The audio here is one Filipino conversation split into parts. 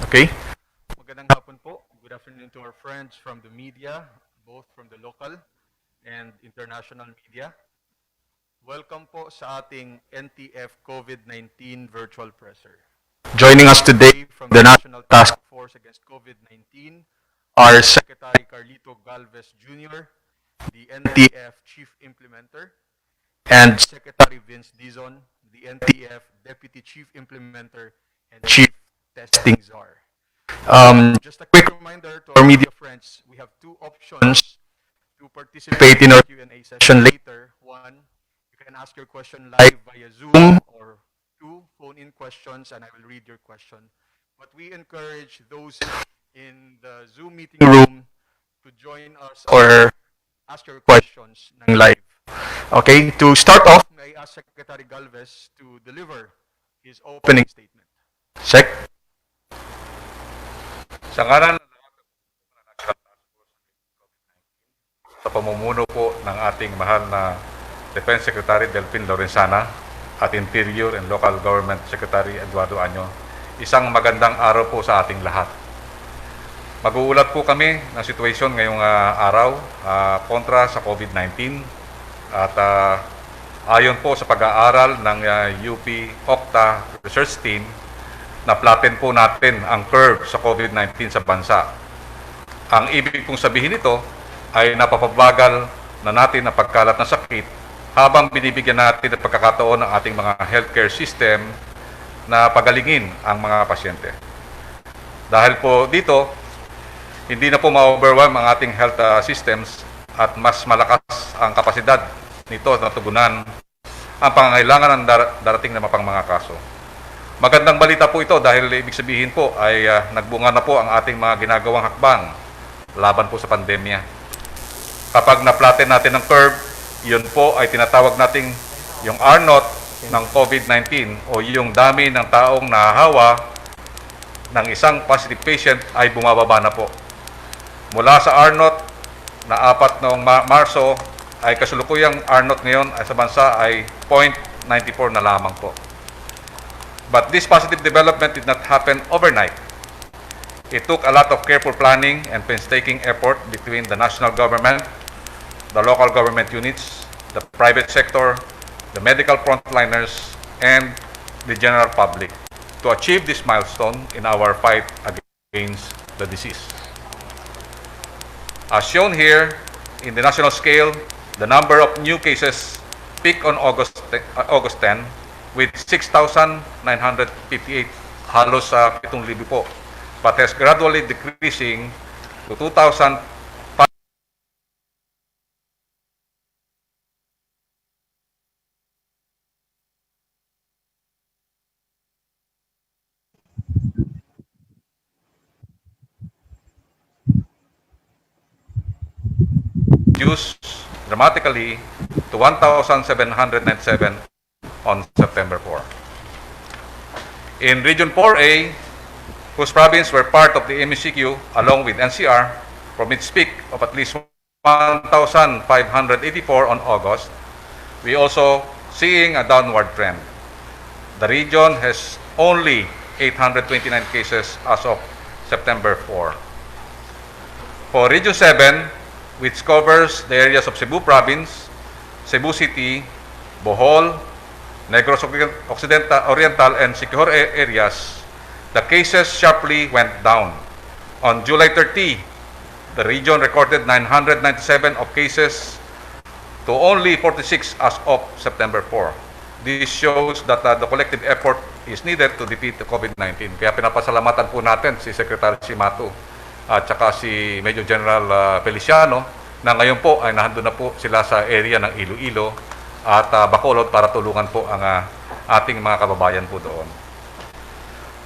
Okay? Magandang hapon po. Good afternoon to our friends from the media, both from the local and international media. Welcome po sa ating NTF COVID-19 virtual presser. Joining us today from the National Task Force Against COVID-19 are Secretary Carlito Galvez Jr., the NTF Chief Implementer, and Secretary Vince Dizon, the NTF Deputy Chief Implementer and Chief Testing Czar. Just a quick reminder to our media friends, we have two options to participate in our Q&A session later. One, you can ask your question live via Zoom, or two, phone-in questions, and I will read your question. But we encourage those in the Zoom meeting room to join us or ask your questions ng live. Okay, to start off, may I ask Secretary Galvez to deliver his opening statement. Sec. Sa ngalan ng lahat ng National Task Force sa pamumuno po ng ating mahal na Defense Secretary Delphine Lorenzana at Interior and Local Government Secretary Eduardo Año, isang magandang araw po sa ating lahat. Mag-uulat po kami ng sitwasyon ngayong araw kontra sa COVID-19 at ayon po sa pag-aaral ng UP Octa Research Team, na-flatten po natin ang curve sa COVID-19 sa bansa. Ang ibig pong sabihin nito ay napapabagal na natin ang pagkalat ng sakit habang binibigyan natin ang pagkakataon ng ating mga healthcare system na pagalingin ang mga pasyente. Dahil po dito, hindi na po ma-overwhelm ang ating health systems at mas malakas ang kapasidad nito na tugunan ang pangangailangan ng darating na mapang mga kaso. Magandang balita po ito dahil ibig sabihin po ay nagbunga na po ang ating mga ginagawang hakbang laban po sa pandemya. Kapag na-flatten natin ang curve, yun po ay tinatawag nating yung R0 ng COVID-19 o yung dami ng taong nahahawa ng isang positive patient ay bumababa na po. Mula sa R0 na 4 noong Marso ay kasulukuyang R0 ngayon ay sa bansa ay 0.94 na lamang po. But this positive development did not happen overnight. It took a lot of careful planning and painstaking effort between the national government, the local government units, the private sector, the medical frontliners, and the general public to achieve this milestone in our fight against the disease. As shown here, in the national scale, the number of new cases peaked on August 10 with 6,958, halos sa 7,000 po, but has gradually decreasing to 2,000. Reduced dramatically to 1,797 on September 4. In Region 4A, whose province were part of the MECQ along with NCR, from its peak of at least 1,584 on August, we also seeing a downward trend. The region has only 829 cases as of September 4. For Region 7, which covers the areas of Cebu Province, Cebu City, Bohol, Negros Oriental, and Siquijor areas, the cases sharply went down. On July 30, the region recorded 997 of cases to only 46 as of September 4. This shows that the collective effort is needed to defeat the COVID-19. Kaya pinapasalamatan po natin si Secretary Simato at saka si Major General Feliciano na ngayon po ay nandun na po sila sa area ng Iloilo at Bacolod para tulungan po ang ating mga kababayan po doon.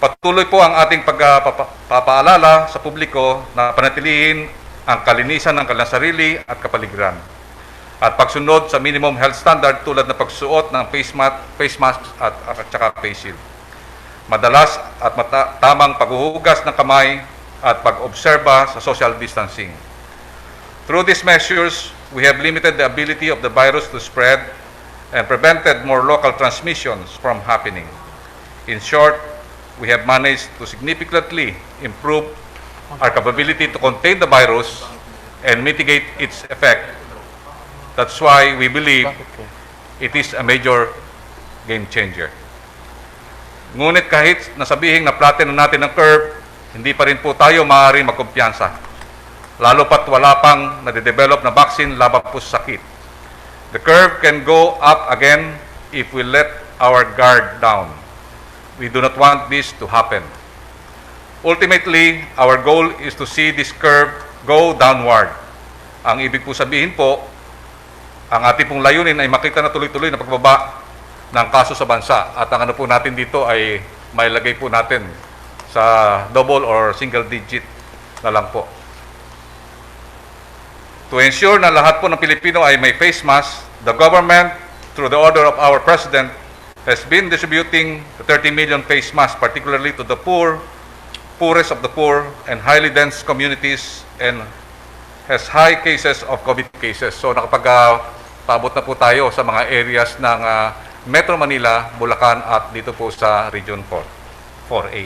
Patuloy po ang ating pagpapaalala sa publiko na panatilihin ang kalinisan ng kanilang sarili at kapaligiran at pagsunod sa minimum health standard tulad ng pagsuot ng face mask at saka face shield. Madalas at tamang paghuhugas ng kamay at pag-obserba sa social distancing. Through these measures, we have limited the ability of the virus to spread and prevented more local transmissions from happening. In short, we have managed to significantly improve our capability to contain the virus and mitigate its effect. That's why we believe it is a major game changer. Ngunit kahit nasabihin na flatten na natin ang curve, hindi pa rin po tayo maaaring magkumpiyansa. Lalo pat wala pang nade-develop na vaccine laban po sa sakit. The curve can go up again if we let our guard down. We do not want this to happen. Ultimately, our goal is to see this curve go downward. Ang ibig po sabihin po, ang ating pong layunin ay makita na tuloy-tuloy na pagbaba ng kaso sa bansa. At ang ano po natin dito ay mailagay po natin sa double or single digit na lang po. To ensure na lahat po ng Pilipino ay may face mask, the government, through the order of our President, has been distributing 30 million face masks, particularly to the poorest of the poor and highly dense communities, and has high cases of COVID cases. So nakapag-paabot na po tayo sa mga areas ng Metro Manila, Bulacan at dito po sa Region 4A.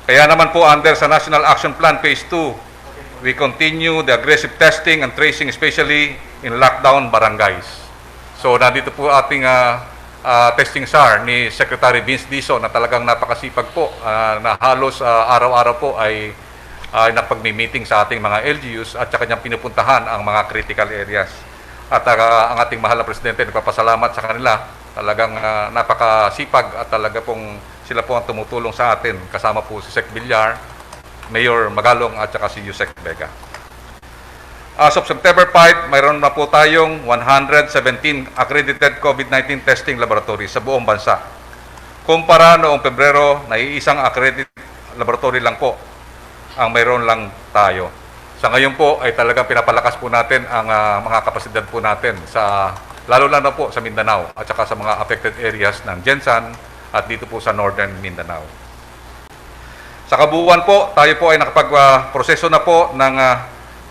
Kaya naman po under sa National Action Plan Phase 2, we continue the aggressive testing and tracing, especially in lockdown barangays. So nandito po ating testing SAR ni Secretary Vince Dizon na talagang napakasipag po, na halos araw-araw po ay napagmi-meeting sa ating mga LGUs at saka niyang pinupuntahan ang mga critical areas. At ang ating mahal na Presidente, nagpapasalamat sa kanila. Talagang napakasipag at talaga pong sila po ang tumutulong sa atin. Kasama po si Sec Villar, Mayor Magalong at saka si Yusek Vega. As of September 5, mayroon na po tayong 117 accredited COVID-19 testing laboratories sa buong bansa. Kumpara noong Pebrero, na iisang accredited laboratory lang po ang mayroon lang tayo. Sa ngayon po ay talagang pinapalakas po natin ang mga kapasidad po natin sa lalo na po sa Mindanao at saka sa mga affected areas ng Jensan at dito po sa Northern Mindanao. Sa kabuuan po, tayo po ay nakapag-proseso na po ng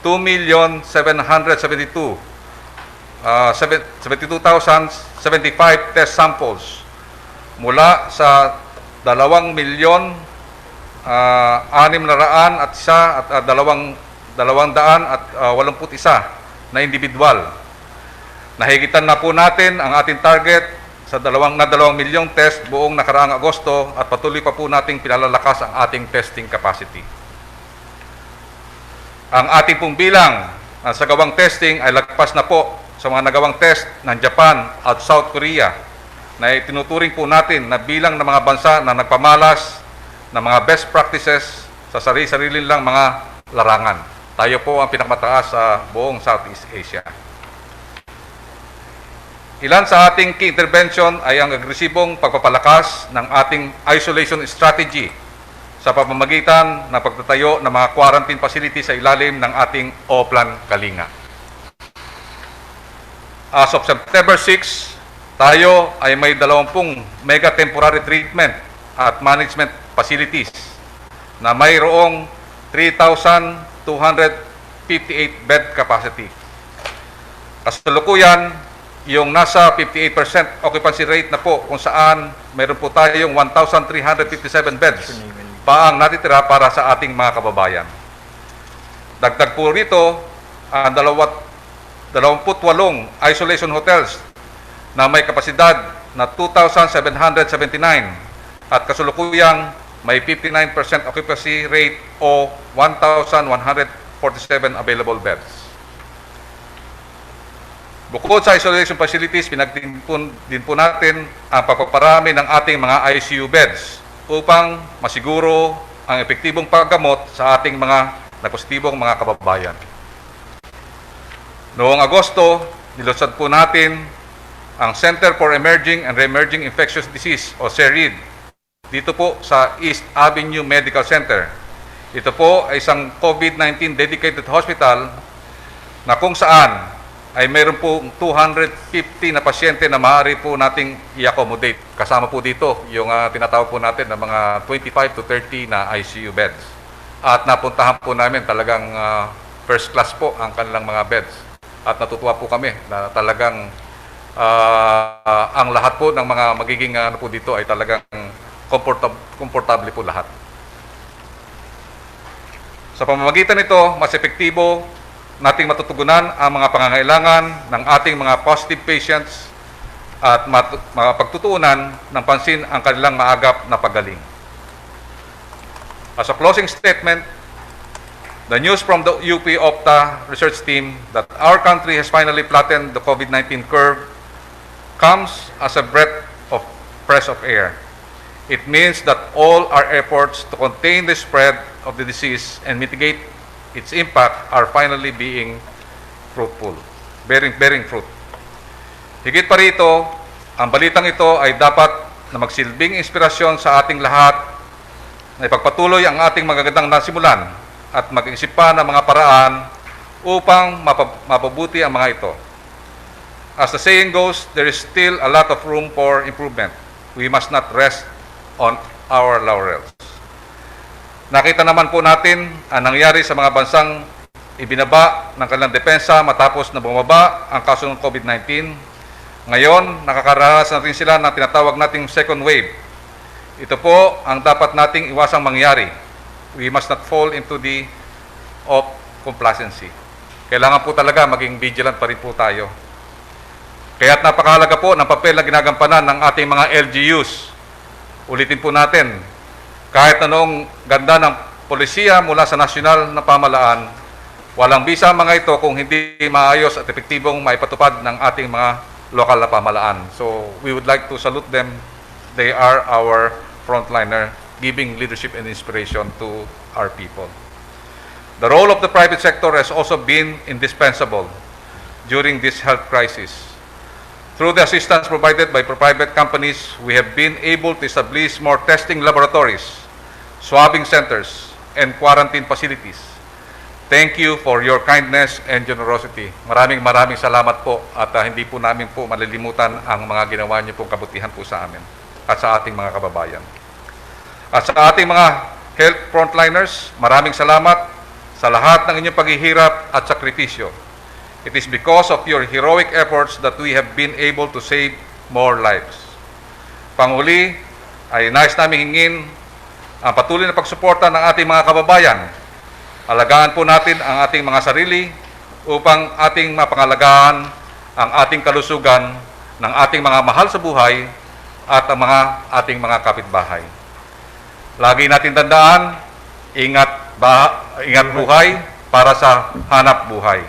2,772,075 test samples mula sa 2,601,281 na individual. Nahigitan na po natin ang ating target sa 2 milyong test buong nakaraang Agosto at patuloy pa po nating pinalalakas ang ating testing capacity. Ang ating pong bilang sa gawang testing ay lagpas na po sa mga nagawang test ng Japan at South Korea na itinuturing po natin na bilang ng mga bansa na nagpamalas ng mga best practices sa sarili-sarili lang mga larangan. Tayo po ang pinakamataas sa buong Southeast Asia. Ilan sa ating key intervention ay ang agresibong pagpapalakas ng ating isolation strategy sa pamamagitan ng pagtatayo ng mga quarantine facility sa ilalim ng ating O-Plan Kalinga. As of September 6, tayo ay may 20 mega temporary treatment at management facilities na mayroong 3,258 bed capacity. Kasalukuyan, yung nasa 58% occupancy rate na po kung saan meron po tayong 1,357 beds pa ang natitira para sa ating mga kababayan. Dagdag po rito ang 28 isolation hotels na may kapasidad na 2,779 at kasulukuyang may 59% occupancy rate o 1,147 available beds. Bukod sa isolation facilities, pinagdin po natin ang pagpaparami ng ating mga ICU beds upang masiguro ang epektibong paggamot sa ating mga nagpositibong mga kababayan. Noong Agosto, nilunsad po natin ang Center for Emerging and Re-emerging Infectious Disease o CERID dito po sa East Avenue Medical Center. Ito po ay isang COVID-19 dedicated hospital na kung saan ay mayroon po 250 na pasyente na maaari po nating i-accommodate. Kasama po dito yung tinatawag po natin na mga 25 to 30 na ICU beds. At napuntahan po namin talagang first class po ang kanilang mga beds. At natutuwa po kami na talagang ang lahat po ng mga magiging ano po dito ay talagang komportable po lahat. Sa pamamagitan nito, mas epektibo nating matutugunan ang mga pangangailangan ng ating mga positive patients at mapagtutuunan ng pansin ang kanilang maagap na paggaling. As a closing statement, the news from the UP Opta research team that our country has finally flattened the COVID-19 curve comes as a breath of fresh of air. It means that all our efforts to contain the spread of the disease and mitigate its impact are finally being fruitful, bearing fruit. Higit pa rito, ang balitang ito ay dapat na magsilbing inspirasyon sa ating lahat na ipagpatuloy ang ating magagandang nasimulan at mag-isip pa ng mga paraan upang mapabuti ang mga ito. As the saying goes, there is still a lot of room for improvement. We must not rest on our laurels. Nakita naman po natin ang nangyari sa mga bansang ibinaba ng kanilang depensa matapos na bumaba ang kaso ng COVID-19. Ngayon, nakakaranas na rin sila ng tinatawag nating second wave. Ito po ang dapat nating iwasang mangyari. We must not fall into the of complacency. Kailangan po talaga maging vigilant pa rin po tayo. Kaya't napakahalaga po ng papel na ginagampanan ng ating mga LGUs. Ulitin po natin, kahit anong ganda ng polisiya mula sa nasyonal na pamalaan, walang bisa mga ito kung hindi maayos at epektibong maipatupad ng ating mga lokal na pamalaan. So we would like to salute them. They are our frontliner, giving leadership and inspiration to our people. The role of the private sector has also been indispensable during this health crisis. Through the assistance provided by private companies, we have been able to establish more testing laboratories, swabbing centers, and quarantine facilities. Thank you for your kindness and generosity. Maraming salamat po at hindi po namin po malilimutan ang mga ginawa niyo pong kabutihan po sa amin at sa ating mga kababayan. At sa ating mga health frontliners, maraming salamat sa lahat ng inyong paghihirap at sakripisyo. It is because of your heroic efforts that we have been able to save more lives. Panghuli, ay nais namin hingin ang patuloy na pagsuporta ng ating mga kababayan. Alagaan po natin ang ating mga sarili upang ating mapangalagaan ang ating kalusugan ng ating mga mahal sa buhay at ang ating mga kapitbahay. Lagi natin tandaan, ingat buhay para sa hanap buhay.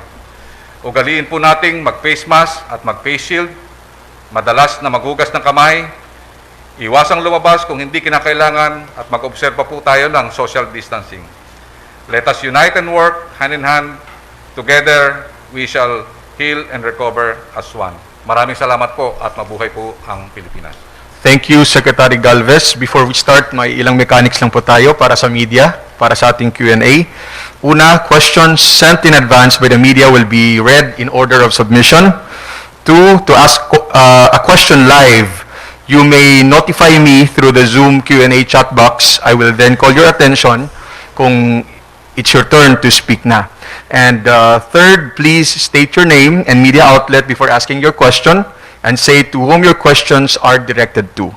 Ugaliin po nating mag-face mask at mag-face shield, madalas na maghugas ng kamay, iwasang lumabas kung hindi kinakailangan at mag-obserba po tayo ng social distancing. Let us unite and work hand in hand. Together, we shall heal and recover as one. Maraming salamat po at mabuhay po ang Pilipinas. Thank you, Secretary Galvez. Before we start, may ilang mechanics lang po tayo para sa media, para sa ating Q&A. Una, questions sent in advance by the media will be read in order of submission. Two, to ask a question live, you may notify me through the Zoom Q&A chat box. I will then call your attention kung it's your turn to speak na. And third, please state your name and media outlet before asking your question and say to whom your questions are directed to.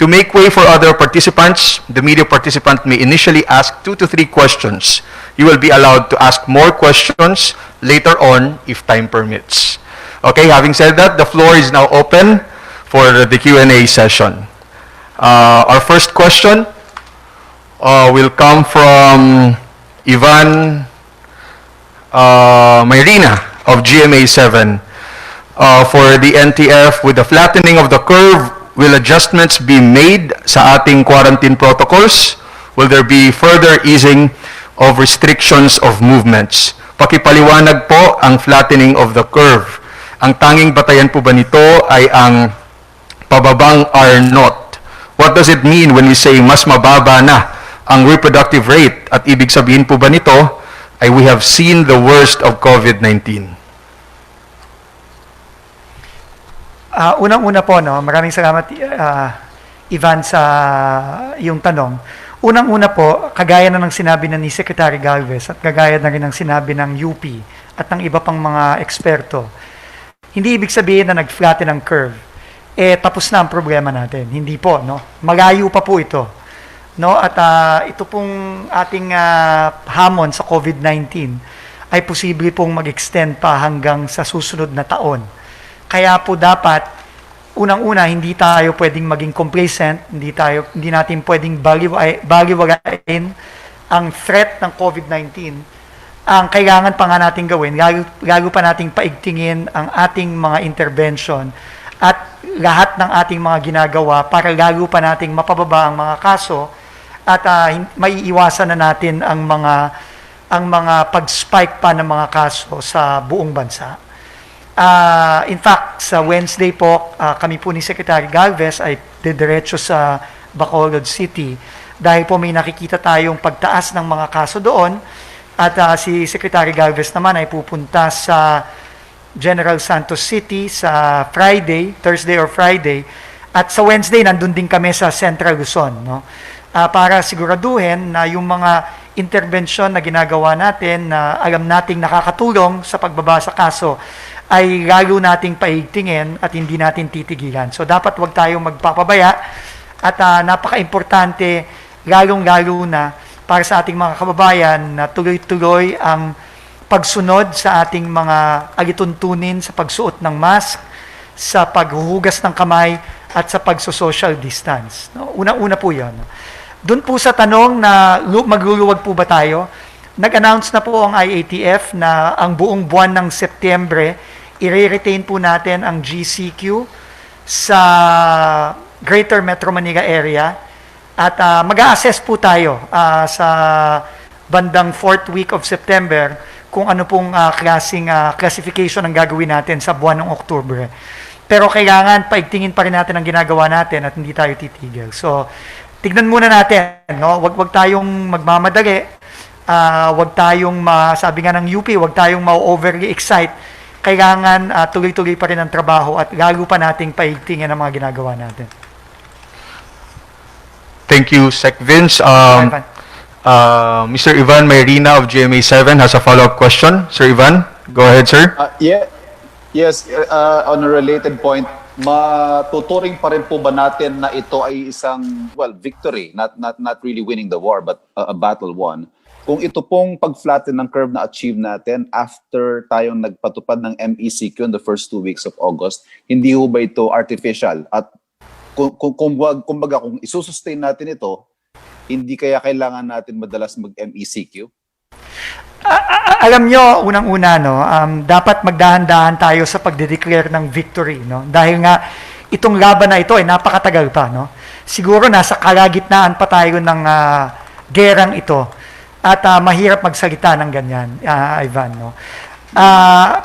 To make way for other participants, the media participant may initially ask 2 to 3 questions. You will be allowed to ask more questions later on if time permits. Okay, having said that, the floor is now open for the Q&A session. Our first question will come from Ivan Mayrina of GMA 7. For the NTF, with the flattening of the curve, will adjustments be made sa ating quarantine protocols? Will there be further easing of restrictions of movements? Pakipaliwanag po ang flattening of the curve. Ang tanging batayan po ba nito ay ang pababang R0? What does it mean when we say mas mababa na ang reproductive rate? At ibig sabihin po ba nito ay we have seen the worst of COVID-19? Unang-una po, no, maraming salamat, Ivan, sa iyong tanong. Unang-una po, kagaya na ng sinabi na ni Secretary Galvez at kagaya na rin ng sinabi ng UP at ng iba pang mga eksperto, hindi ibig sabihin na nag-flatten ang curve. tapos na ang problema natin. Hindi po, no? Malayo pa po ito. No? At ito pong ating hamon sa COVID-19 ay posible pong mag-extend pa hanggang sa susunod na taon. Kaya po dapat, unang-una, hindi tayo pwedeng maging complacent, hindi natin pwedeng baliwalain ang threat ng COVID-19. Ang kailangan pa nga natin gawin, lalo pa nating paigtingin ang ating mga intervention at lahat ng ating mga ginagawa para lalo pa nating mapababa ang mga kaso at maiiwasan na natin ang mga pag-spike pa ng mga kaso sa buong bansa. In fact, sa Wednesday po, kami po ni Secretary Galvez ay didiretso sa Bacolod City dahil po may nakikita tayong pagtaas ng mga kaso doon at si Secretary Galvez naman ay pupunta sa General Santos City sa Thursday or Friday at sa Wednesday nandun din kami sa Central Luzon, no? Para siguraduhin na yung mga intervention na ginagawa natin na alam nating nakakatulong sa pagbaba sa kaso ay lalo nating paigtingin at hindi natin titigilan. So dapat wag tayong magpapabaya at napaka-importante lalong-lalo na para sa ating mga kababayan na tuloy-tuloy ang pagsunod sa ating mga alituntunin sa pagsuot ng mask, sa paghuhugas ng kamay at sa pagso-social distance. No? Unang-una po 'yon. Doon po sa tanong na magluluwag po ba tayo, nag-announce na po ang IATF na ang buong buwan ng Setyembre, i-retain po natin ang GCQ sa Greater Metro Manila area at mag-a-assess po tayo sa bandang 4th week of September kung ano pong klaseng classification ang gagawin natin sa buwan ng Oktubre. Pero kailangan paigtingin pa rin natin ang ginagawa natin at hindi tayo titigil. So, tignan muna natin, no? Wag tayong magmamadali. Wag tayong sabi nga ng UP, wag tayong ma-overly excite. Kailangan tuloy-tuloy pa rin ang trabaho at lalo pa nating paigtingin ang mga ginagawa natin. Thank you, Sec Vince. Ivan. Mr. Ivan Mayrina of GMA7 has a follow-up question. Sir Ivan, go ahead, sir. Yes, on a related point, matuturing pa rin po ba natin na ito ay isang, victory, not really winning the war, but a battle won? Kung ito pong pag-flatten ng curve na achieve natin after tayong nagpatupad ng MECQ in the first 2 weeks of August, hindi ho ba ito artificial? At kumbaga, kung isusustain natin ito, hindi kaya kailangan natin madalas mag-MECQ? Alam nyo, unang-una, no, dapat magdahan-dahan tayo sa pagde-declare ng victory, no? Dahil nga, itong laban na ito ay napakatagal pa, no? Siguro nasa kalagitnaan pa tayo ng gerang ito. At mahirap magsalita ng ganyan, Ivan, no?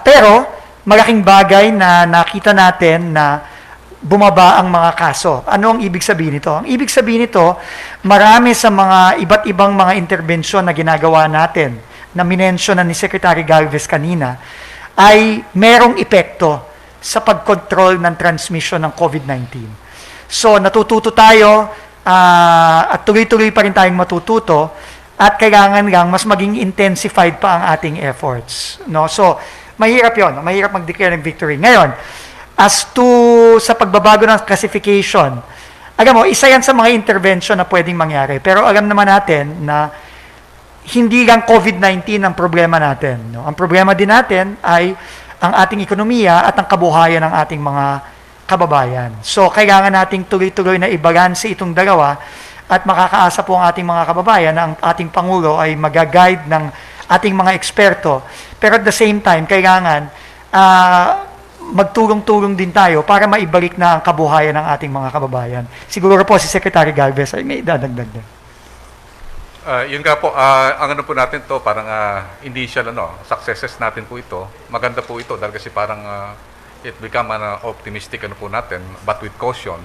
Pero, malaking bagay na nakita natin na bumaba ang mga kaso. Ano ang ibig sabihin nito? Ang ibig sabihin nito, marami sa mga iba't ibang mga intervensyon na ginagawa natin, na minensyon na ni Secretary Galvez kanina, ay merong epekto sa pag-control ng transmission ng COVID-19. So, natututo tayo at tuloy-tuloy pa rin tayong matututo at kailangan lang mas maging intensified pa ang ating efforts. No? So, mahirap yun. Mahirap mag-declare ng victory. Ngayon, as to sa pagbabago ng classification, alam mo, isa yan sa mga intervention na pwedeng mangyari. Pero alam naman natin na hindi lang COVID-19 ang problema natin. No? Ang problema din natin ay ang ating ekonomiya at ang kabuhayan ng ating mga kababayan. So, kailangan nating tuloy-tuloy na ibalanse itong dalawa at makakaasa po ang ating mga kababayan na ang ating Pangulo ay mag-guide ng ating mga eksperto. Pero at the same time, kailangan magtulong-tulong din tayo para maibalik na ang kabuhayan ng ating mga kababayan. Siguro po si Secretary Galvez ay may dadagdag din. Yun nga po, ang ano po natin to, parang initial successes natin po ito. Maganda po ito dahil kasi parang it become optimistic po natin, but with caution.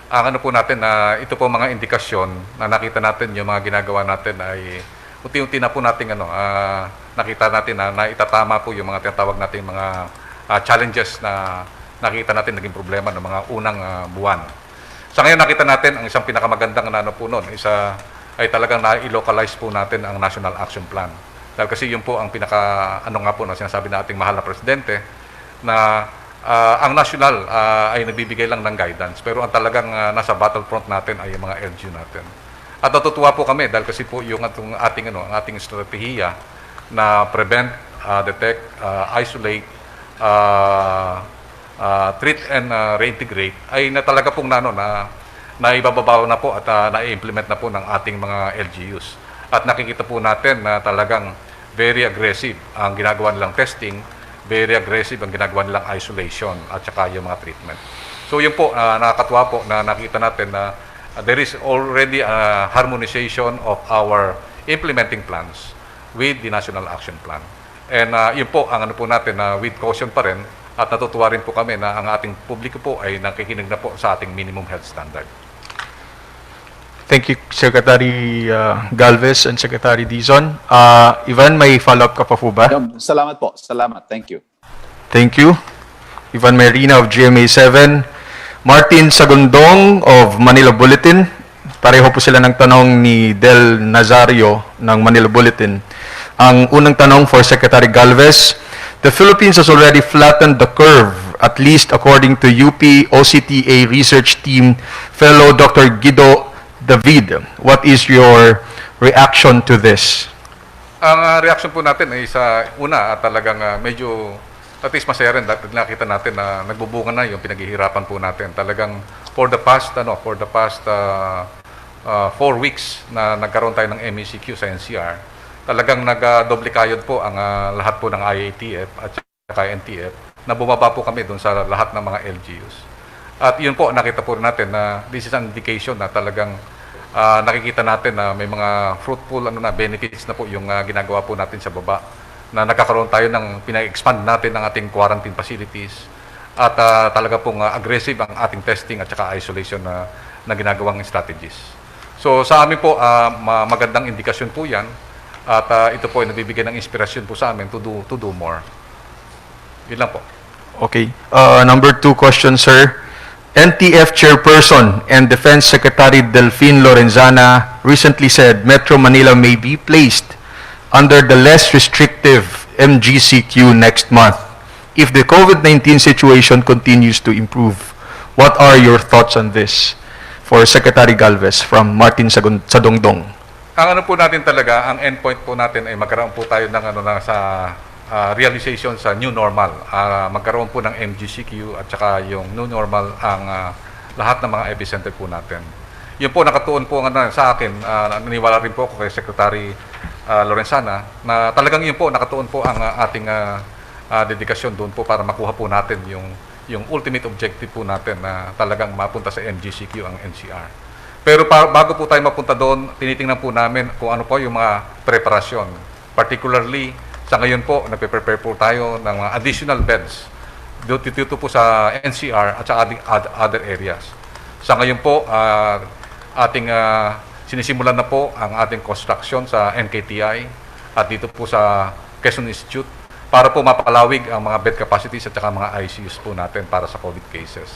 Ang ano po natin, ito po mga indikasyon na nakita natin yung mga ginagawa natin ay unti-unti na po natin nakita natin na itatama po yung mga tinatawag natin mga challenges na nakita natin naging problema ng mga unang buwan. Sa ngayon nakita natin ang isang pinakamagandang po noon, ay talagang na-localize po natin ang National Action Plan. Dahil kasi yun po ang pinaka, sinasabi na ating mahal na presidente, na ang national ay nagbibigay lang ng guidance, pero ang talagang nasa battlefront natin ay yung mga LGU natin. At natutuwa po kami dahil kasi po yung ang ating estratehiya na prevent, detect, isolate, treat and reintegrate ay na talaga pong naibababaw na po at na-implement na po ng ating mga LGUs. At nakikita po natin na talagang very aggressive ang ginagawa nilang testing, very aggressive ang ginagawa nilang isolation at saka yung mga treatment. So yun po, nakakatuwa po na nakita natin na there is already a harmonization of our implementing plans with the National Action Plan. And yun po, ang ano po natin na with caution pa rin at natutuwa rin po kami na ang ating publiko po ay nakikinig na po sa ating minimum health standard. Thank you, Secretary Galvez and Secretary Dizon. Ivan, may follow-up ka pa po ba? Salamat po. Salamat. Thank you. Thank you. Ivan Marina of GMA7. Martin Sagundong of Manila Bulletin. Pareho po sila ng tanong ni Del Nazario ng Manila Bulletin. Ang unang tanong for Secretary Galvez, the Philippines has already flattened the curve, at least according to UP OCTA research team fellow Dr. Guido David. What is your reaction to this? Ang reaction po natin ay sa una at talagang medyo at least masaya rin dahil nakita natin na nagbubunga na yung pinaghihirapan po natin. Talagang for the past 4 weeks na nagkaroon tayo ng MECQ sa NCR, talagang nag-doble kayod po ang lahat po ng IATF at saka NTF na bumaba po kami doon sa lahat ng mga LGUs. At yun po, nakita po natin na this is an indication na talagang nakikita natin na may mga fruitful benefits na po yung ginagawa po natin sa baba. Na nagkakaroon tayo ng pina-expand natin ng ating quarantine facilities at talaga pong aggressive ang ating testing at saka isolation na ginagawang strategies. So sa amin po, magandang indikasyon po yan at ito po ay nabibigyan ng inspirasyon po sa amin to do more. Yun lang po. Okay. Number 2 question, sir. NTF Chairperson and Defense Secretary Delphine Lorenzana recently said Metro Manila may be placed under the less restrictive MGCQ next month if the COVID-19 situation continues to improve. What are your thoughts on this? For Secretary Galvez from Martin Sagundong. Ang ano po natin talaga, ang endpoint po natin ay magkaroon po tayo ng sa realization sa new normal. Magkaroon po ng MGCQ at saka yung new normal ang lahat ng mga epicenter po natin. Yun po nakatuon po sa akin, naniwala rin po ako kay Secretary Lorenzana na talagang yun po nakatuon po ang ating dedikasyon doon po para makuha po natin yung ultimate objective po natin na talagang mapunta sa MGCQ ang NCR. Pero bago po tayo mapunta doon, tinitingnan po namin kung ano po yung mga preparasyon. Particularly, sa ngayon po, nagpe-prepare po tayo ng mga additional beds dito po sa NCR at sa other areas. Sa ngayon po, sinisimulan na po ang ating construction sa NKTI at dito po sa Quezon Institute para po mapalawig ang mga bed capacities at saka mga ICUs po natin para sa COVID cases.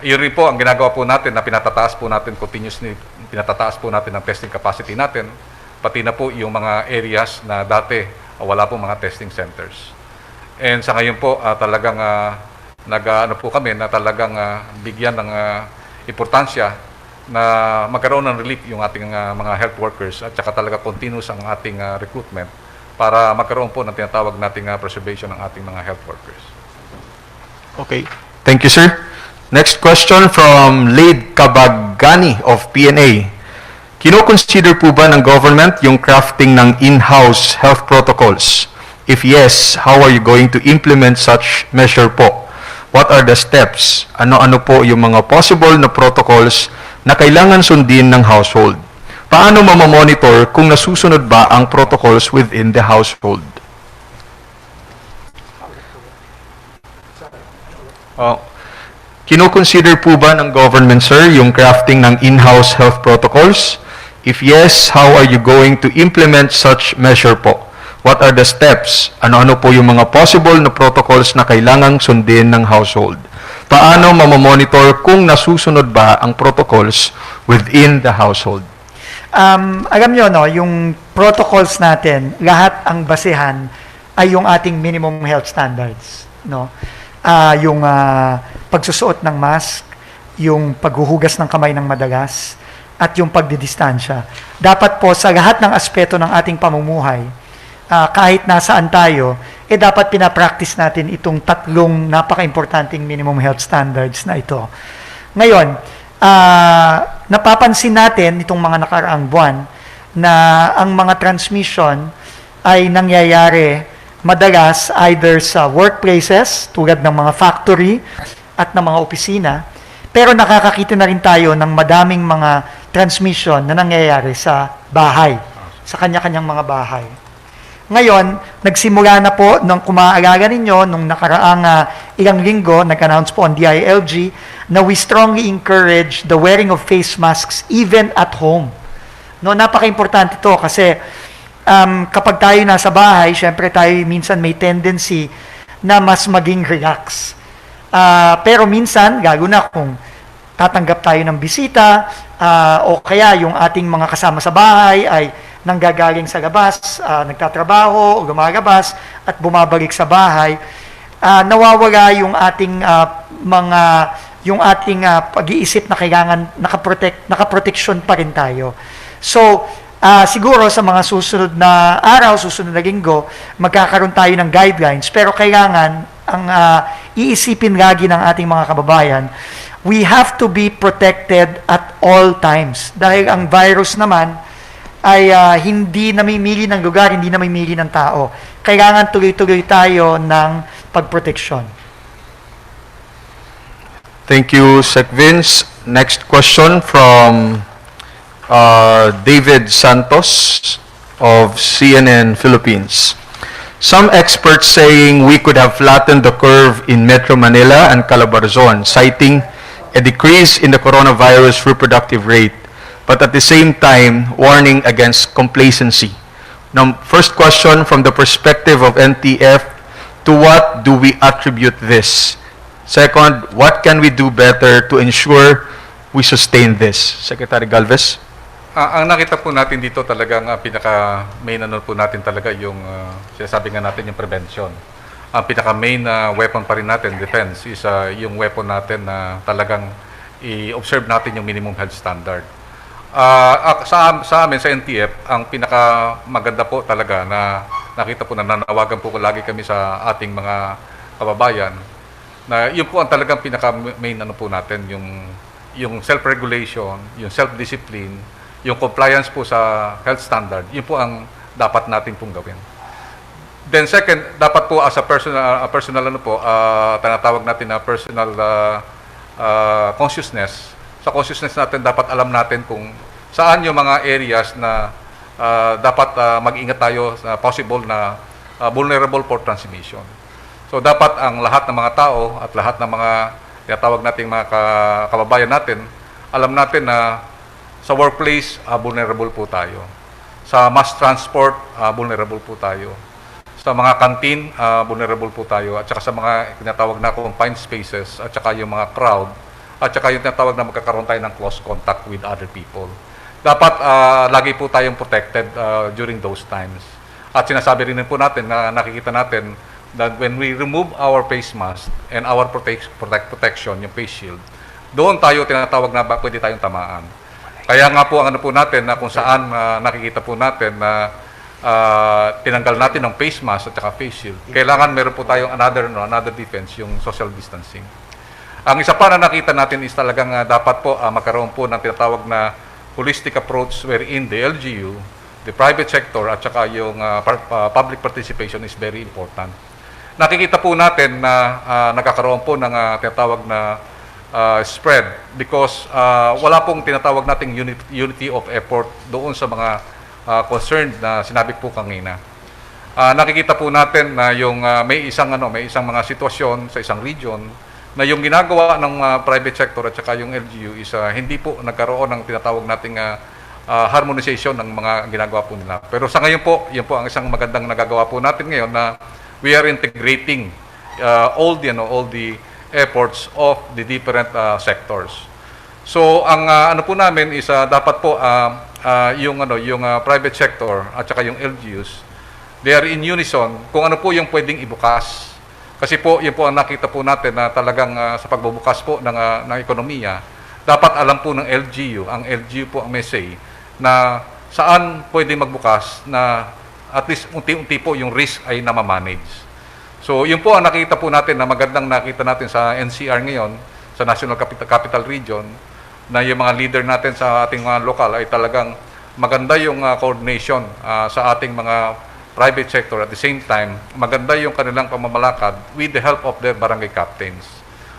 Iyon rin po ang ginagawa po natin na pinatataas po natin continuously, pinatataas po natin ang testing capacity natin, pati na po yung mga areas na dati wala po mga testing centers. And sa ngayon po, talagang nag-ano po kami na talagang bigyan ng importansya na magkaroon ng relief yung ating mga health workers at saka talaga continuous ang ating recruitment para magkaroon po ng tinatawag nating preservation ng ating mga health workers. Okay. Thank you, sir. Next question from Laid Kabagani of PNA. Kino-consider po ba ng government yung crafting ng in-house health protocols? If yes, how are you going to implement such measure po? What are the steps? Ano-ano po yung mga possible na protocols na kailangan sundin ng household? Paano mamamonitor kung nasusunod ba ang protocols within the household? Kino-consider po ba ng government, sir, yung crafting ng in-house health protocols? If yes, how are you going to implement such measure po? What are the steps? Ano-ano po yung mga possible na protocols na kailangang sundin ng household? Paano mamamonitor kung nasusunod ba ang protocols within the household? Alam nyo, no, yung protocols natin, lahat ang basehan ay yung ating minimum health standards. No? yung pagsusuot ng mask, yung paghuhugas ng kamay ng madalas, at yung pagdidistansya. Dapat po sa lahat ng aspeto ng ating pamumuhay, kahit nasaan tayo, dapat pinapractice natin itong tatlong napaka-importanting minimum health standards na ito. Ngayon, napapansin natin itong mga nakaraang buwan na ang mga transmission ay nangyayari madalas either sa workplaces, tulad ng mga factory at ng mga opisina, pero nakakakita na rin tayo ng madaming mga transmission na nangyayari sa bahay, sa kanya-kanyang mga bahay. Ngayon, nagsimula na po, nung kumaalala ninyo, nung nakaraang ilang linggo, nag-announce po on DILG, na we strongly encourage the wearing of face masks even at home. No, napaka-importante ito kasi kapag tayo nasa bahay, syempre tayo minsan may tendency na mas maging relax. Pero minsan, lalo na kung tatanggap tayo ng bisita, o kaya yung ating mga kasama sa bahay ay nanggagaling sa labas, nagtatrabaho, o lumalabas, at bumabalik sa bahay, nawawala yung ating pag-iisip na kailangan nakaproteksyon pa rin tayo. So, siguro sa mga susunod na araw, susunod na linggo, magkakaroon tayo ng guidelines, pero kailangan ang iisipin lagi ng ating mga kababayan, we have to be protected at all times. Dahil ang virus naman ay hindi namimili ng lugar, hindi namimili ng tao. Kailangan tuloy-tuloy tayo ng pagproteksyon. Thank you, Sec Vince. Next question from David Santos of CNN Philippines. Some experts saying we could have flattened the curve in Metro Manila and Calabarzon, citing a decrease in the coronavirus reproductive rate, but at the same time warning against complacency. Now, first question from the perspective of NTF, to what do we attribute this? Second, what can we do better to ensure we sustain this? Secretary Galvez? Ang nakita po natin dito talagang pinaka-main po natin talaga yung sinasabi nga natin yung prevention. Ang pinaka-main weapon pa rin natin, defense, is yung weapon natin na talagang i-observe natin yung minimum health standard. Sa amin, sa NTF, ang pinaka-maganda po talaga na nakita po na nanawagan po lagi kami sa ating mga kababayan na yun po ang talagang pinaka-main po natin, yung self-regulation, yung self-discipline, yung compliance po sa health standard, yun po ang dapat natin pong gawin. Then second, dapat po as a personal tinatawag natin na personal consciousness. Sa consciousness natin, dapat alam natin kung saan yung mga areas na dapat mag-ingat tayo na possible na vulnerable for transmission. So dapat ang lahat ng mga tao at lahat ng mga tinatawag nating mga kababayan natin, alam natin na sa workplace, vulnerable po tayo. Sa mass transport, vulnerable po tayo. Sa mga canteen, vulnerable po tayo. At saka sa mga tinatawag na confined spaces, at saka yung mga crowd, at saka yung tinatawag na magkakaroon tayo ng close contact with other people. Dapat lagi po tayong protected during those times. At sinasabi rin po natin na nakikita natin that when we remove our face mask and our protection, yung face shield, doon tayo tinatawag na pwede tayong tamaan. Kaya nga po ang po natin na kung saan nakikita po natin na tinanggal natin ng face mask at saka face shield, kailangan meron po tayong another defense, yung social distancing. Ang isa pa na nakita natin is talagang dapat po magkaroon po ng tinatawag na holistic approach wherein the LGU, the private sector at saka yung public participation is very important. Nakikita po natin na nagkakaroon po ng tinatawag na spread because wala pong tinatawag nating unity of effort doon sa mga concerned na sinabi po kanina. Nakikita po natin na yung may isang mga sitwasyon sa isang region na yung ginagawa ng private sector at saka yung LGU is hindi po nagkaroon ng tinatawag nating harmonization ng mga ginagawa po nila. Pero sa ngayon po, yun po ang isang magandang nagagawa po natin ngayon na we are integrating all the efforts of the different sectors. So ang po namin is dapat po yung private sector at saka yung LGUs, they are in unison kung ano po yung pwedeng ibukas. Kasi po, yun po ang nakita po natin na talagang sa pagbubukas po ng ekonomiya, dapat alam po ng LGU, ang LGU po ang may say, na saan pwede magbukas na at least unti-unti po yung risk ay namamanage. So, yun po ang nakita po natin na magandang nakita natin sa NCR ngayon, sa National Capital Region, na yung mga leader natin sa ating mga lokal ay talagang maganda yung coordination sa ating mga private sector. At the same time, maganda yung kanilang pamamalakad with the help of their barangay captains.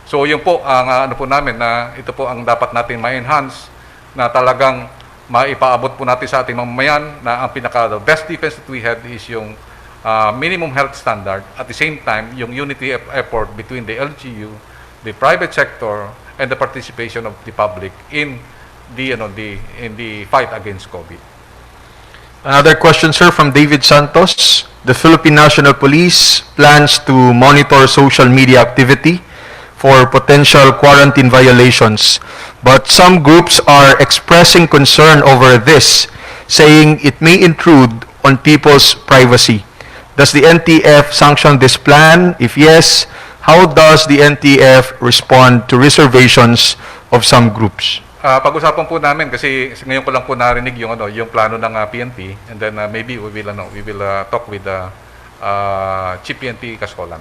So yun po ang ano po namin na ito po ang dapat natin ma-enhance na talagang maipaabot po natin sa ating mamamayan na ang the best defense that we had is yung minimum health standard. At the same time, yung unity effort between the LGU, the private sector, and the participation of the public in the fight against COVID. Another question, sir, from David Santos. The Philippine National Police plans to monitor social media activity for potential quarantine violations, but some groups are expressing concern over this, saying it may intrude on people's privacy. Does the NTF sanction this plan? If yes, how does the NTF respond to reservations of some groups? Pag-usapan po namin kasi ngayon ko lang po narinig yung plano ng PNP, and then maybe we will talk with Chief PNP Kascolan.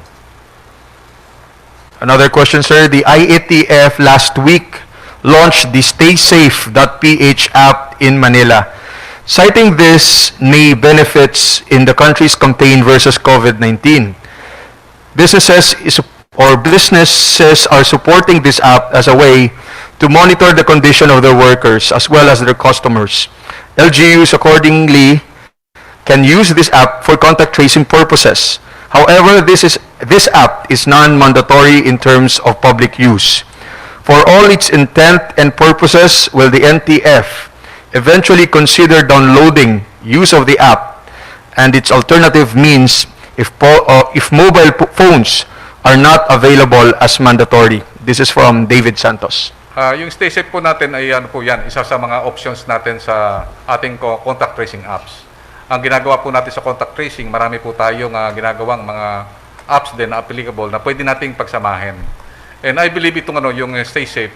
Another question, sir. The IATF last week launched the StaySafe.ph app in Manila. Citing this may benefits in the country's campaign versus COVID-19. Businesses are supporting this app as a way to monitor the condition of their workers as well as their customers. LGUs accordingly can use this app for contact tracing purposes. However, this app is non-mandatory in terms of public use. For all its intent and purposes, will the NTF eventually consider downloading use of the app and its alternative means if mobile phones are not available as mandatory? This is from David Santos. Yung StaySafe po natin ay po yan, isa sa mga options natin sa ating contact tracing apps. Ang ginagawa po natin sa contact tracing, marami po tayong ginagawang mga apps din na applicable na pwede nating pagsamahin. And I believe itong yung StaySafe,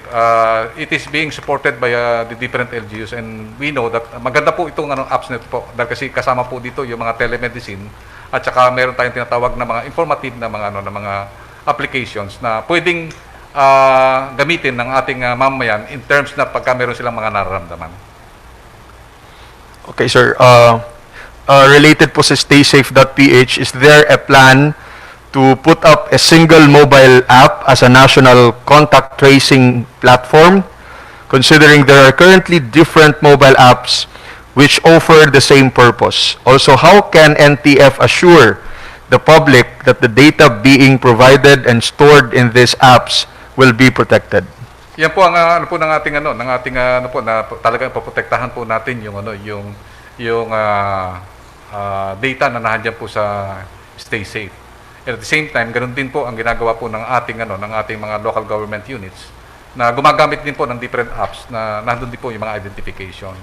it is being supported by the different LGUs, and we know that maganda po itong apps nito po dahil kasi kasama po dito yung mga telemedicine at saka meron tayong tinatawag na mga informative na mga applications na pwedeng gamitin ng ating mamamayan in terms na pagka meron silang mga nararamdaman. Okay, sir. Related po sa StaySafe.ph, is there a plan to put up a single mobile app as a national contact tracing platform, considering there are currently different mobile apps which offer the same purpose? Also, how can NTF assure the public that the data being provided and stored in these apps will be protected? Yan po ang po ng ating na talagang poprotektahan po natin yung data na nandiyan po sa StaySafe. And at the same time, ganoon din po ang ginagawa po ng ating mga local government units na gumagamit din po ng different apps na nandoon din po yung mga identification.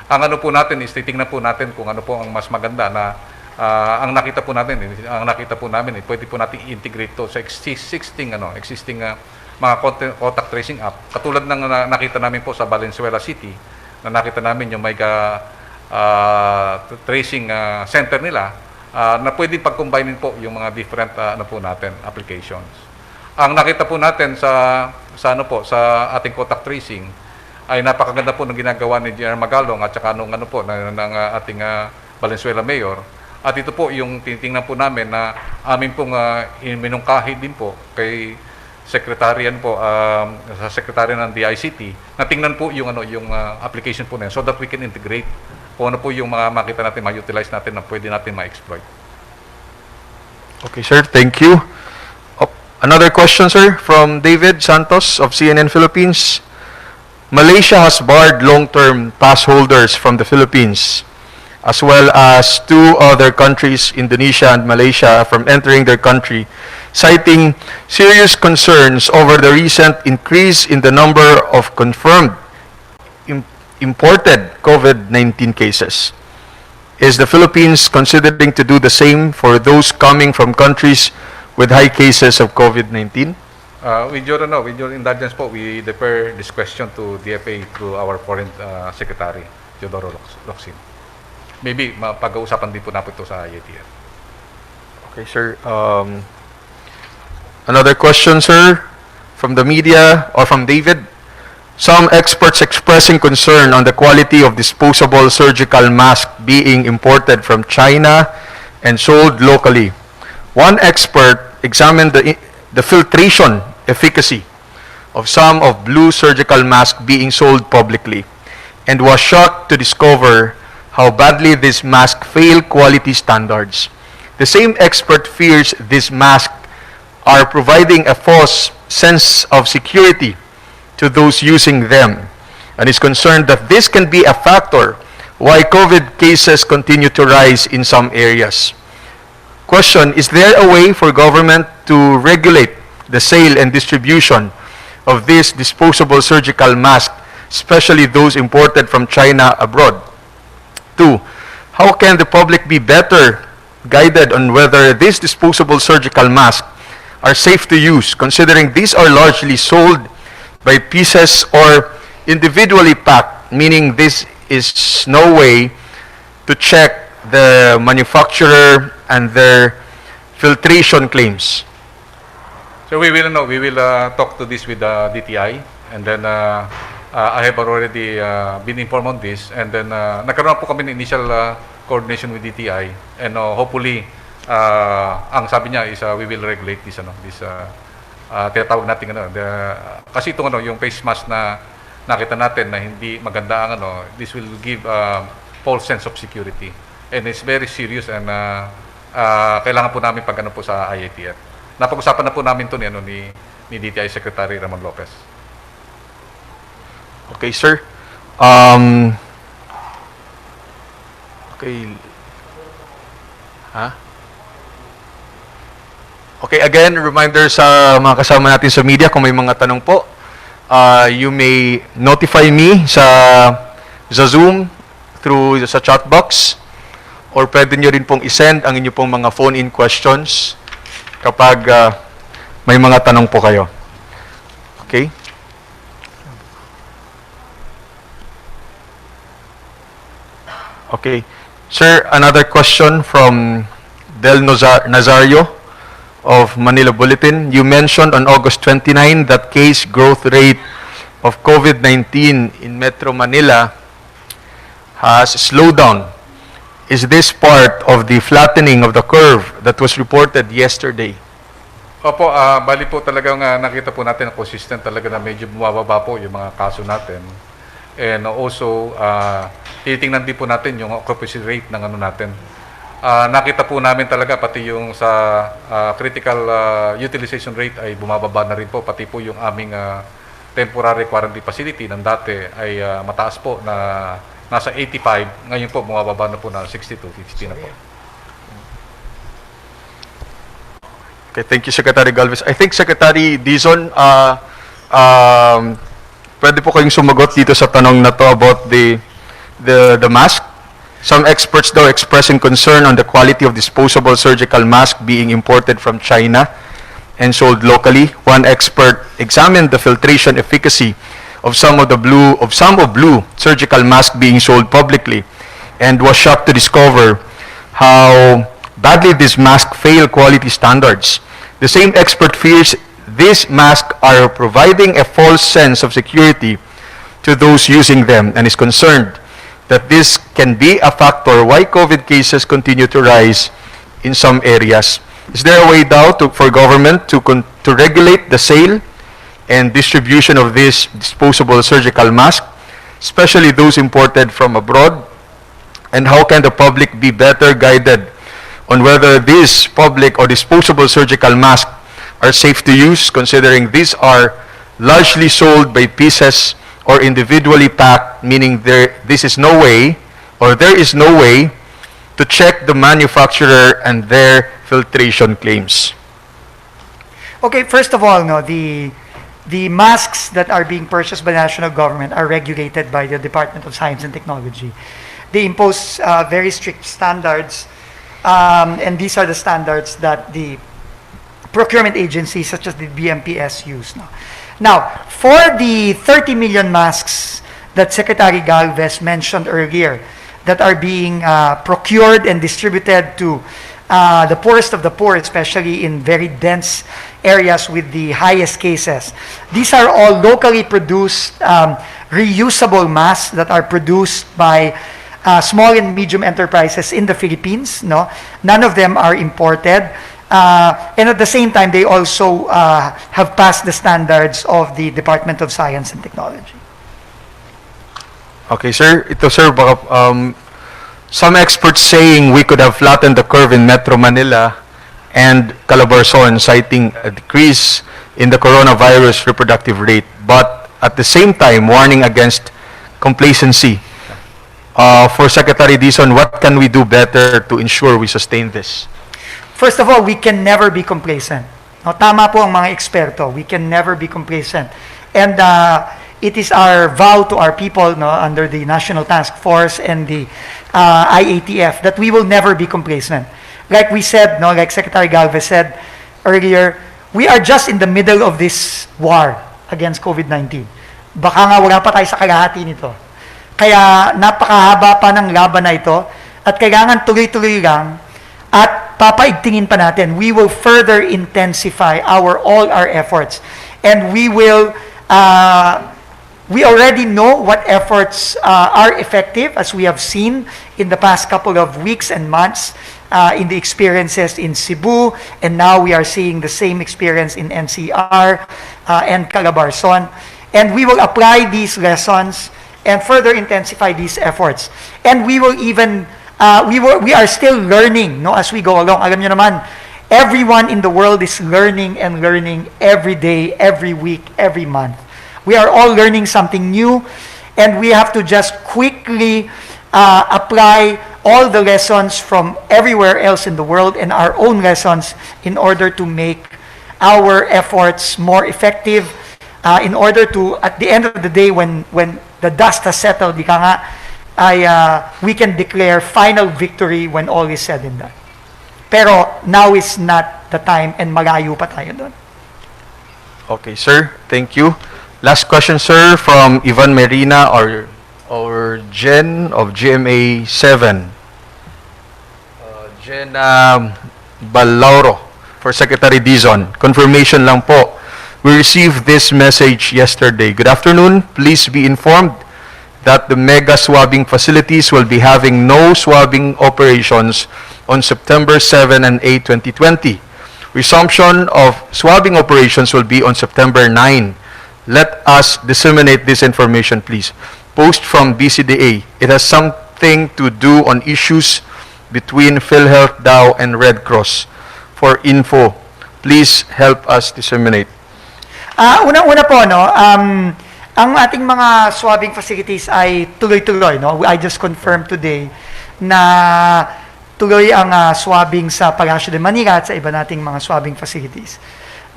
Ang po natin is titingnan po natin kung ano po ang mas maganda na ang nakita po namin pwede po natin i-integrate to sa existing mga contact tracing app. Katulad ng nakita namin po sa Valenzuela City, na nakita namin yung may tracing center nila na pwedeng pag-combine po yung mga different applications. Ang nakita po natin sa ating contact tracing ay napakaganda po ng ginagawa ni General Magalong at saka ng ating Valenzuela Mayor. At ito po yung tinitingnan po namin na amin pong minungkahi din po kay Secretarian po sa Secretary ng DICT na tingnan po yung application po na so that we can integrate kung ano po yung mga makita natin, ma-utilize natin na pwede natin ma-exploit. Okay, sir. Thank you. Another question, sir, from David Santos of CNN Philippines. Malaysia has barred long-term pass holders from the Philippines, as well as two other countries, Indonesia and Malaysia, from entering their country, citing serious concerns over the recent increase in the number of confirmed imported COVID-19 cases. Is the Philippines considering to do the same for those coming from countries with high cases of COVID-19? With your indulgence po, we defer this question to DFA through our Foreign Secretary, Teodoro Locsin. Maybe mapag-uusapan din po natin ito sa IATF. Okay, sir. Another question, sir, from the media or from David. Some experts expressing concern on the quality of disposable surgical masks being imported from China and sold locally. One expert examined the filtration efficacy of some of blue surgical masks being sold publicly and was shocked to discover how badly these masks fail quality standards. The same expert fears these masks are providing a false sense of security to those using them and is concerned that this can be a factor why COVID cases continue to rise in some areas. Question, is there a way for government to regulate the sale and distribution of these disposable surgical masks, especially those imported from China abroad? 2, how can the public be better guided on whether these disposable surgical masks are safe to use, considering these are largely sold by pieces or individually packed, meaning this is no way to check the manufacturer and their filtration claims? So we will talk to this with DTI, and then I have already been informed on this, and then nagkaroon po kami ng initial coordination with DTI, and hopefully ang sabi niya is we will regulate this tinatawag natin kasi itong yung face mask na nakita natin na hindi maganda ang this will give false sense of security, and it's very serious, and kailangan po namin pag po sa IATF. Napag-usapan na po namin ito ni DTI Secretary Ramon Lopez. Okay, sir. Okay. Okay, again, reminder sa mga kasama natin sa media, kung may mga tanong po, you may notify me sa Zoom through sa chat box, or pwede nyo rin pong isend ang inyo pong mga phone-in questions kapag may mga tanong po kayo. Okay? Okay. Sir, another question from Del Nazario of Manila Bulletin. You mentioned on August 29 that case growth rate of COVID-19 in Metro Manila has slowed down. Is this part of the flattening of the curve that was reported yesterday? Opo, bali po talagang nakita po natin na consistent talaga na medyo bumababa po yung mga kaso natin. And also, titingnan din po natin yung occupancy rate ng natin. Nakita po namin talaga pati yung sa critical utilization rate ay bumababa na rin po. Pati po yung aming temporary quarantine facility ng dati ay mataas po na nasa 85. Ngayon po bumababa na po na 62, 50 na po. Okay, thank you, Secretary Galvez. I think Secretary Dizon, pwede po kayong sumagot dito sa tanong na to about the mask. Some experts daw expressing concern on the quality of disposable surgical mask being imported from China and sold locally. One expert examined the filtration efficacy of some of blue surgical masks being sold publicly and was shocked to discover how badly these masks fail quality standards. The same expert fears these masks are providing a false sense of security to those using them and is concerned that this can be a factor why COVID cases continue to rise in some areas. Is there a way now for government to regulate the sale and distribution of these disposable surgical masks, especially those imported from abroad? And how can the public be better guided on whether these public or disposable surgical masks are safe to use, considering these are largely sold by pieces or individually packed, meaning there is no way to check the manufacturer and their filtration claims? Okay, first of all, the masks that are being purchased by the national government are regulated by the Department of Science and Technology. They impose very strict standards, and these are the standards that the procurement agencies such as the BMPSUs. No? Now, for the 30 million masks that Secretary Galvez mentioned earlier that are being procured and distributed to the poorest of the poor, especially in very dense areas with the highest cases. These are all locally produced, reusable masks that are produced by small and medium enterprises in the Philippines. No, none of them are imported, and at the same time, they also have passed the standards of the Department of Science and Technology. Okay, sir. Ito, sir, baka, some experts saying we could have flattened the curve in Metro Manila and Calabarzon, citing a decrease in the coronavirus reproductive rate, but at the same time warning against complacency. For Secretary Dizon, what can we do better to ensure we sustain this? First of all, we can never be complacent. No, tama po ang mga eksperto. We can never be complacent. And it is our vow to our people, no, under the National Task Force and the IATF that we will never be complacent. Like we said, no, like Secretary Galvez said earlier, we are just in the middle of this war against COVID-19. Baka nga wala pa tayo sa kalahati nito. Kaya napakahaba pa ng laban na ito at kailangan tuloy-tuloy lang at papaigtingin pa natin. We will further intensify all our efforts, and we will we already know what efforts are effective, as we have seen in the past couple of weeks and months in the experiences in Cebu, and now we are seeing the same experience in NCR and Calabarzon. And we will apply these lessons and further intensify these efforts. And we will even, we are still learning, no, as we go along. Alam niyo naman, everyone in the world is learning and learning every day, every week, every month. We are all learning something new, and we have to just quickly apply all the lessons from everywhere else in the world and our own lessons in order to make our efforts more effective, in order to, at the end of the day, when the dust has settled, we can declare final victory when all is said and done. Pero now is not the time, and malayo pa tayo doon. Okay, sir. Thank you. Last question, sir, from Ivan Merina or Jen of GMA 7. Jen Balauro for Secretary Dizon. Confirmation lang po. We received this message yesterday. Good afternoon. Please be informed that the mega swabbing facilities will be having no swabbing operations on September 7 and 8, 2020. Resumption of swabbing operations will be on September 9. Let us disseminate this information, please. Post from BCDA. It has something to do on issues between PhilHealth, DAO, and Red Cross. For info, please help us disseminate. Una-una po, no, ang ating mga swabbing facilities ay tuloy-tuloy. No? I just confirmed today na tuloy ang swabbing sa Palacio de Manila at sa iba nating mga swabbing facilities.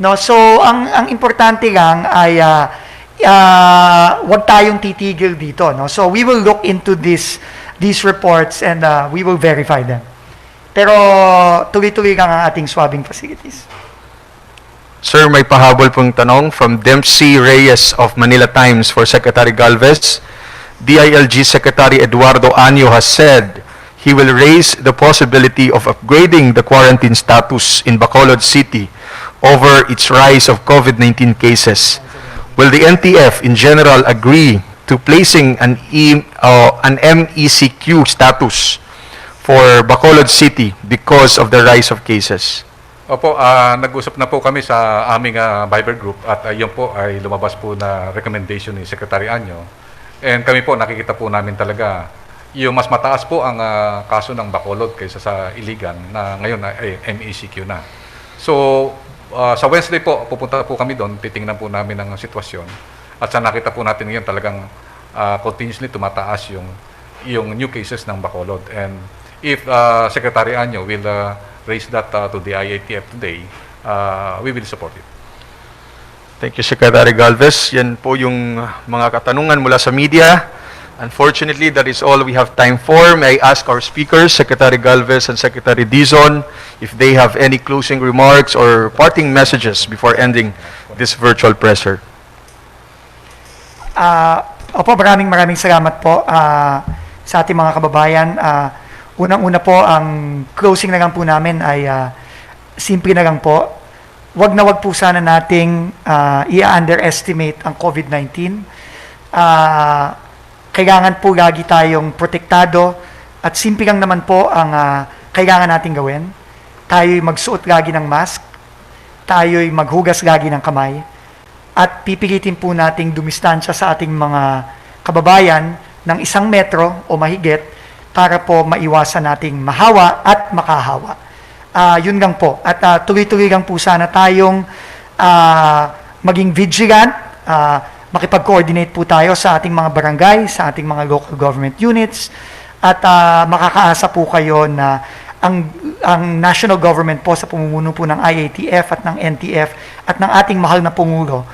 No, so ang importante lang ay wag tayong titigil dito, no. So we will look into these reports and we will verify them. Pero tuloy-tuloy lang ang ating swabbing facilities. Sir, may pahabol pong tanong from Dempsey Reyes of Manila Times for Secretary Galvez. DILG Secretary Eduardo Anyo has said he will raise the possibility of upgrading the quarantine status in Bacolod City over its rise of COVID-19 cases. Will the NTF in general agree to placing an MECQ status for Bacolod City because of the rise of cases? Opo, nag-usap na po kami sa aming Viber group at yun po ay lumabas po na recommendation ni Secretary Anyo. And kami po nakikita po namin talaga yung mas mataas po ang kaso ng Bacolod kaysa sa Iligan na ngayon ay MECQ na. So, sa Wednesday po, pupunta po kami doon, titingnan po namin ang sitwasyon. At sa nakita po natin ngayon talagang continuously tumataas yung new cases ng Bacolod. And if Secretary Anyo will raise that to the IATF today, we will support it. Thank you, Secretary Galvez. Yan po yung mga katanungan mula sa media. Unfortunately, that is all we have time for. May I ask our speakers, Secretary Galvez and Secretary Dizon, if they have any closing remarks or parting messages before ending this virtual presser. Opo, maraming salamat po sa ating mga kababayan. Unang-una po, ang closing na lang po namin ay simple na lang po. Wag po sana nating i-underestimate ang COVID-19. Kailangan po lagi tayong protektado at simple lang naman po ang kailangan nating gawin. Tayo'y magsuot lagi ng mask, tayo'y maghugas lagi ng kamay, at pipilitin po nating dumistansya sa ating mga kababayan ng 1 metro o mahigit para po maiwasan nating mahawa at makahawa. Yun lang po. At tuloy-tuloy lang po sana tayong maging vigilant, makipag-coordinate po tayo sa ating mga barangay, sa ating mga local government units, at makakaasa po kayo na ang national government po sa pamumuno po ng IATF at ng NTF at ng ating mahal na Pangulo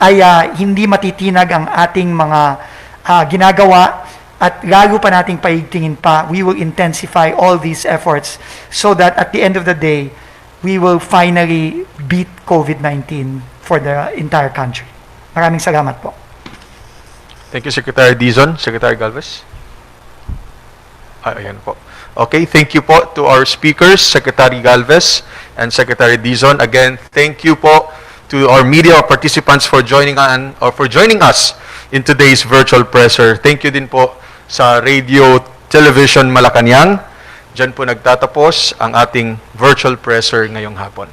ay hindi matitinag ang ating mga ginagawa, at lalo pa nating paigtingin pa. We will intensify all these efforts so that at the end of the day, we will finally beat COVID-19 for the entire country. Maraming salamat po. Thank you, Secretary Dizon. Secretary Galvez? Ayan po. Okay, thank you po to our speakers, Secretary Galvez and Secretary Dizon. Again, thank you po to our media participants for joining us in today's virtual presser. Thank you din po sa Radio Television Malacanang. Diyan po nagtatapos ang ating virtual presser ngayong hapon.